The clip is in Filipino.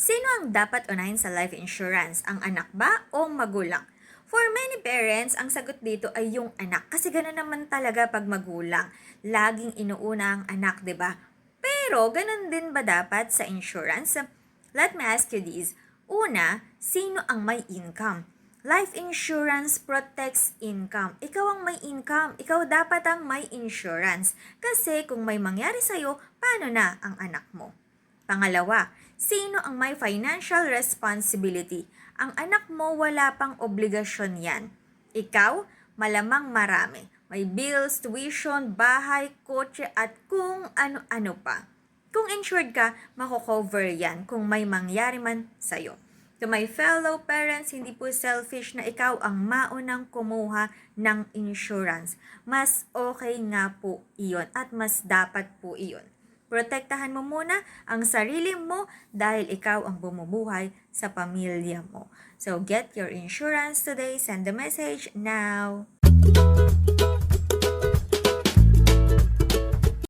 Sino ang dapat unahin sa life insurance? Ang anak ba o magulang? For many parents, ang sagot dito ay yung anak. Kasi gano'n naman talaga pag magulang. Laging inuuna ang anak, 'di ba? Pero ganun din ba dapat sa insurance? Let me ask you this. Una, sino ang may income? Life insurance protects income. Ikaw ang may income. Ikaw dapat ang may insurance. Kasi kung may mangyari sa'yo, paano na ang anak mo? Pangalawa, sino ang may financial responsibility? Ang anak mo wala pang obligasyon yan. Ikaw, malamang marami. May bills, tuition, bahay, kotse at kung ano-ano pa. Kung insured ka, mako-cover yan kung may mangyari man sa'yo. To my fellow parents, hindi po selfish na ikaw ang maunang kumuha ng insurance. Mas okay nga po iyon at mas dapat po iyon. Protektahan mo muna ang sarili mo dahil ikaw ang bumubuhay sa pamilya mo. So get your insurance today. Send the message now.